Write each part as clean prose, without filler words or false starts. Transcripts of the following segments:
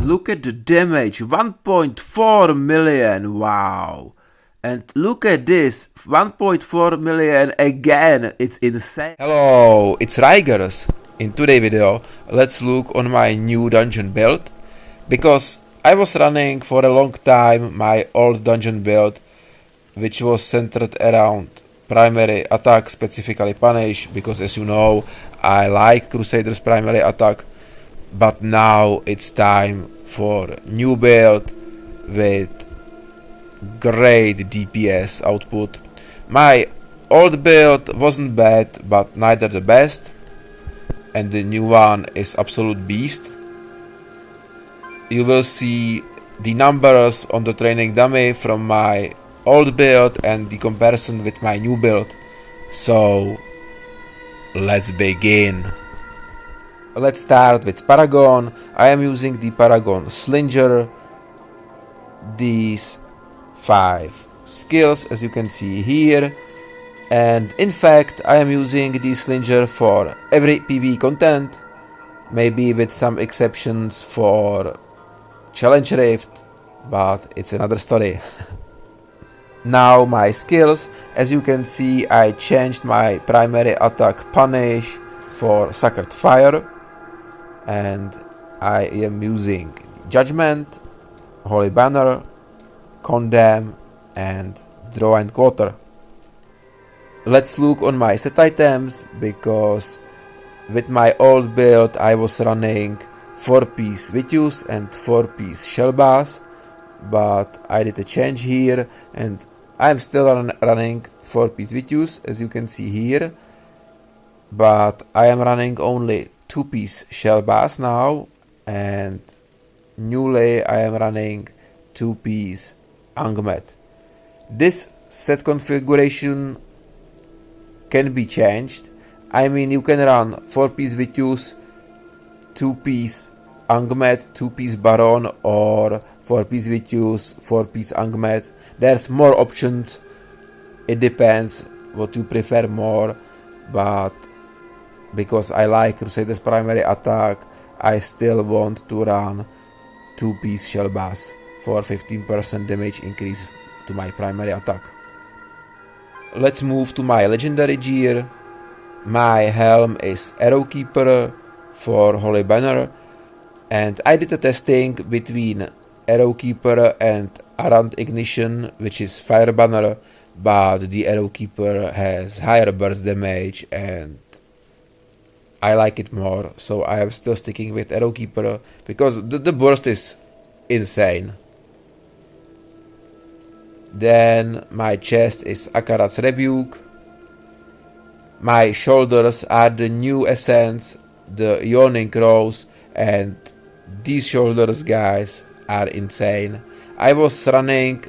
Look at the damage, 1.4 million, wow. And look at this, 1.4 million again, it's insane. Hello, it's Rigers. In today's video, let's look on my new dungeon build, because I was running for a long time my old dungeon build, which was centered around primary attack, specifically punish, because as you know, I like Crusader's primary attack, but now it's time for new build with great DPS output. My old build wasn't bad, but neither the best, and the new one is absolute beast. You will see the numbers on the training dummy from my old build and the comparison with my new build. So let's begin. Let's start with Paragon. I am using the Paragon Slinger. These 5 skills, as you can see here, and in fact I am using the Slinger for every PvE content, maybe with some exceptions for Challenge Rift, but it's another story. Now my skills, as you can see, I changed my primary attack Punish for Sacred Fire, and I am using Judgment, Holy Banner, Condemn, and Draw and Quarter. Let's look on my set items, because with my old build I was running 4-piece Vitus and 4-piece Shellbass, but I did a change here and I'm still running 4-piece Vitus, as you can see here, but I am running only 2-piece Shellbass now, and newly I am running 2-piece Angmet. This set configuration can be changed. I mean, you can run 4-piece Vitus, 2-piece Angmet, 2-piece Baron, or 4-piece Vitus, 4-piece Angmet. There's more options. It depends what you prefer more, but because I like Crusader's primary attack, I still want to run 2-piece Shellbass for 15% damage increase to my primary attack. Let's move to my legendary gear. My helm is Arrow Keeper for Holy Banner, and I did a testing between Arrow Keeper and Arrant Ignition, which is Fire Banner, but the Arrow Keeper has higher burst damage and I like it more, so I am still sticking with Arrow Keeper because the burst is insane. Then my chest is Akarat's Rebuke. My shoulders are the new Essence, the Yawning Rose, and these shoulders, guys, are insane. I was running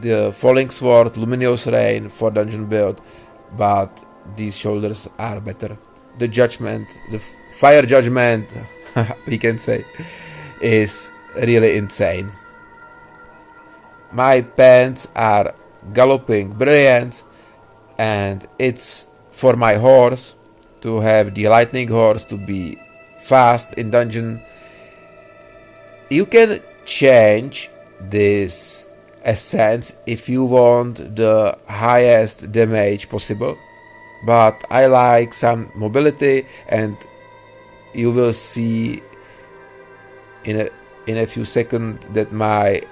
the Falling Sword Luminous Rain for dungeon build, but these shoulders are better. The Judgment, the Fire Judgment, we can say, is really insane. My pants are Galloping Brilliance, and it's for my horse to have the Lightning Horse to be fast in dungeon. You can change this essence if you want the highest damage possible, but I like some mobility, and you will see in a few seconds that my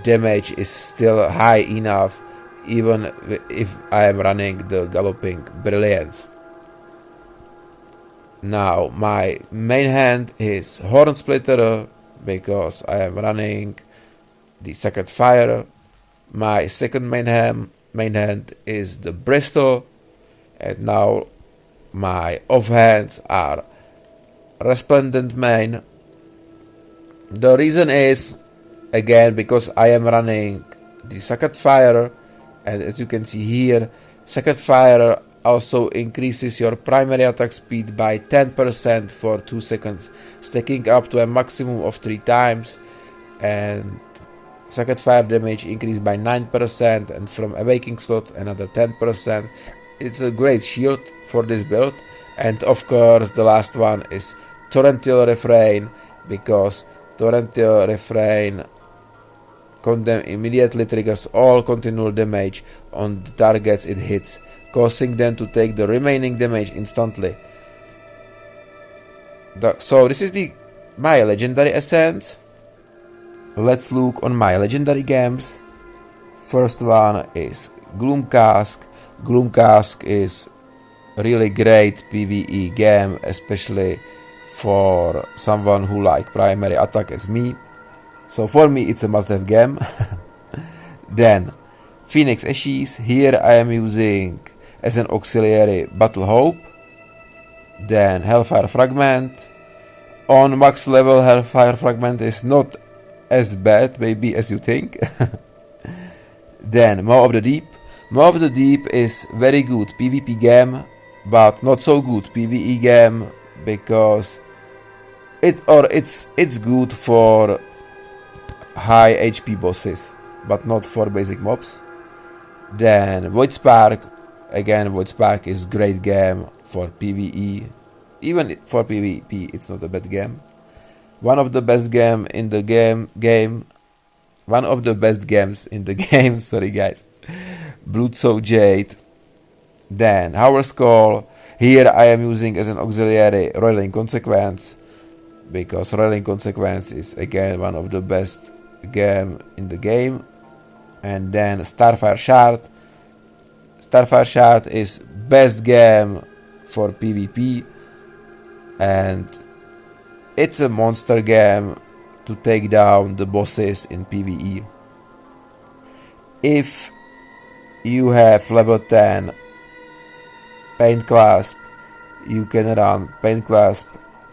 damage is still high enough even if I am running the Galloping Brilliance. Now my main hand is Horn Splitter because I am running the Sacred Fire. My second main hand is the Bristol, and now my offhands are Resplendent Main. The reason is, again, because I am running the Sacred Fire, and as you can see here, Sacred Fire also increases your primary attack speed by 10% for 2 seconds, stacking up to a maximum of 3 times, and Sacred Fire damage increased by 9%, and from Awakening slot another 10%. It's a great shield for this build, and of course the last one is Torrential Refrain, because torrential refrain. Condemn immediately triggers all continual damage on the targets it hits, causing them to take the remaining damage instantly. So this is my legendary essence. Let's look on my legendary gems. First one is Gloomcask. Gloomcask is really great PvE game, especially for someone who like primary attack as me. So for me it's a must-have game. Then Phoenix Ashes. Here I am using as an auxiliary Battle Hope. Then Hellfire Fragment. On max level, Hellfire Fragment is not as bad maybe as you think. Then Maw of the Deep. Maw of the Deep is very good PvP game, but not so good PvE game, because it's good for high HP bosses, but not for basic mobs. Then Void Spark. Again, Void Spark is great game for PvE. Even for PvP, it's not a bad game. One of the best game in the game. One of the best games in the game. Sorry guys. Bloodsoul Jade. Then Hour's Call. Here I am using as an auxiliary Roiling Consequence, because Roiling Consequence is again one of the best game in the game. And then Starfire Shard. Starfire Shard is best game for PvP, and it's a monster game to take down the bosses in PvE. If you have level 10 Pain Clasp, you can run Pain Clasp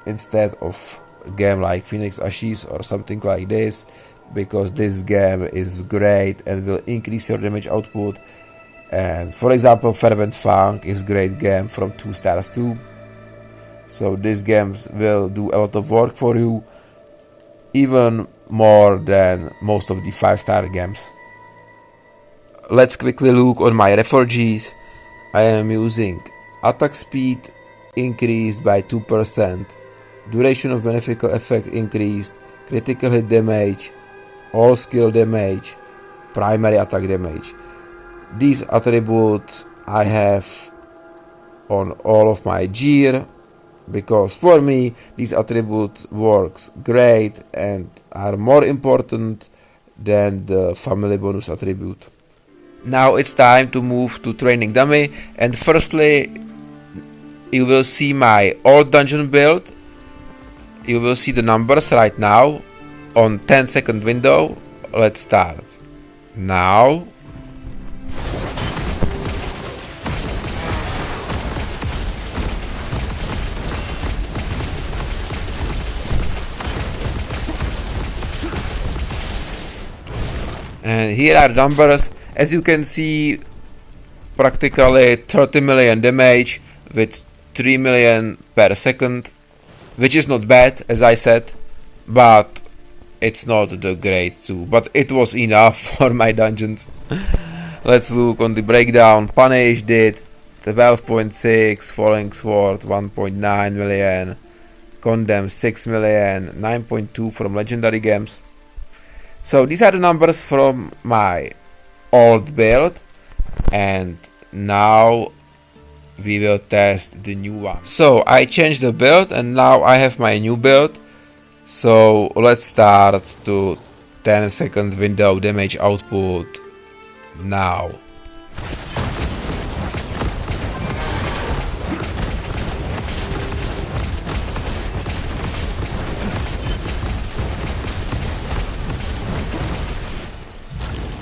instead of a game like Phoenix Ashes or something like this, because this game is great and will increase your damage output. And for example, Fervent Funk is great game from 2 stars too. So these games will do a lot of work for you, even more than most of the 5-star games. Let's quickly look on my reforges. I am using attack speed increased by 2%, duration of beneficial effect increased, critical hit damage, all skill damage, primary attack damage. These attributes I have on all of my gear, because for me these attributes works great and are more important than the family bonus attribute. Now it's time to move to training dummy, and firstly you will see my old dungeon build. You will see the numbers right now on 10-second window. Let's start now. And here are the numbers. As you can see, practically 30 million damage with 3 million per second, which is not bad, as I said, but it's not the great too, but it was enough for my dungeons. Let's look on the breakdown. Punish did 12.6, Falling Sword 1.9 million, Condemn 6 million, 9.2 from legendary games. So these are the numbers from my old build, and now we will test the new one. So I changed the build and now I have my new build. So let's start to 10-second window damage output now.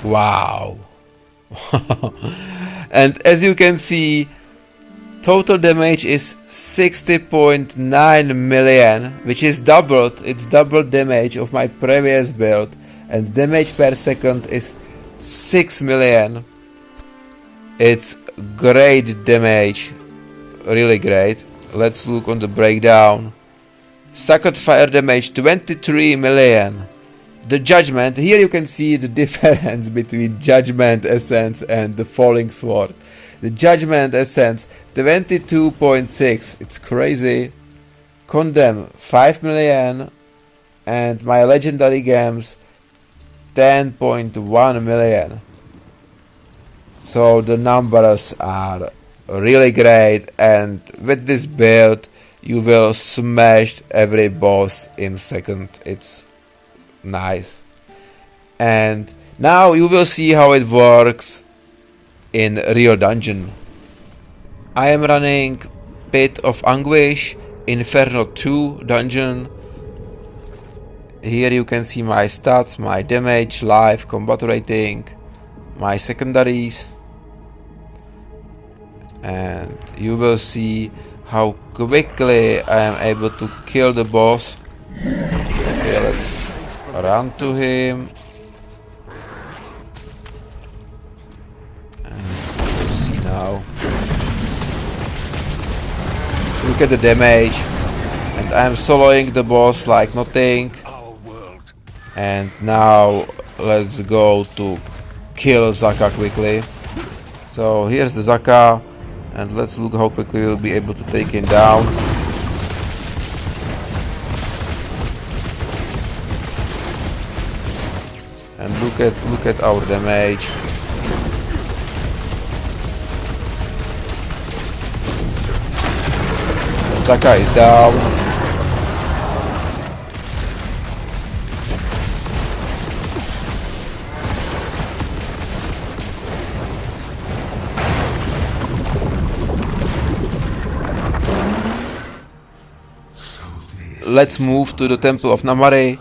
Wow. And as you can see, total damage is 60.9 million, which is doubled. It's double damage of my previous build, and damage per second is 6 million. It's great damage, really great. Let's look on the breakdown. Sucked fire damage 23 million. The Judgment, here you can see the difference between Judgment Essence and the Falling Sword. The Judgment Essence 22.6, it's crazy. Condemn 5 million, and my legendary gems 10.1 million. So the numbers are really great, and with this build you will smash every boss in second. It's nice. And now you will see how it works in real dungeon. I am running Pit of Anguish Inferno 2 dungeon. Here you can see my stats, my damage, life, combat rating, my secondaries, and you will see how quickly I am able to kill the boss. Okay, let's run to him. And we'll see now. Look at the damage, and I am soloing the boss like nothing. And now let's go to kill Zaka quickly. So here's the Zaka, and let's look how quickly we'll be able to take him down. And look at our damage. Zaka is down. Let's move to the Temple of Namari.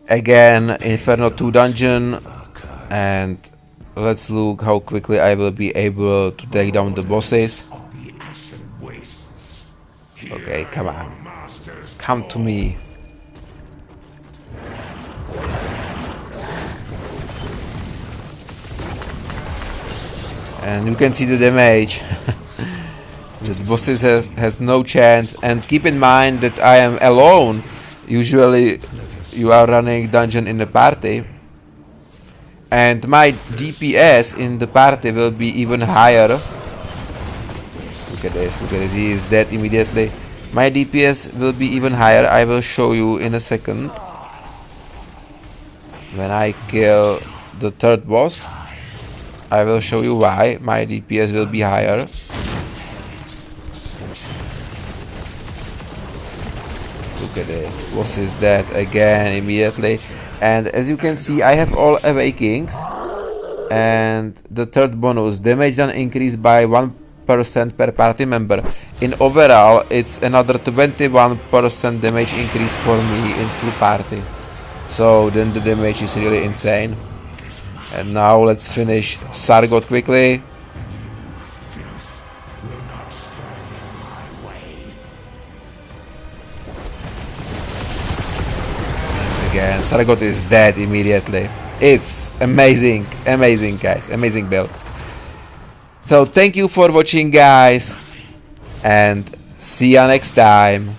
Again, Inferno 2 dungeon. And let's look how quickly I will be able to take down the bosses. Okay, come on. Come to me. And you can see the damage. The bosses has no chance, and keep in mind that I am alone. Usually you are running dungeon in a party, and my DPS in the party will be even higher. Look at this, he is dead immediately. My DPS will be even higher. I will show you in a second. When I kill the third boss, I will show you why my DPS will be higher. Look at this, boss is dead again immediately. And as you can see, I have all awakings. And the third bonus, damage done increased by 1% per party member. In overall, it's another 21% damage increase for me in full party. So then the damage is really insane. And now let's finish Sargot quickly. Again, Sargot is dead immediately. It's amazing, amazing guys, amazing build. So thank you for watching guys, and see ya next time.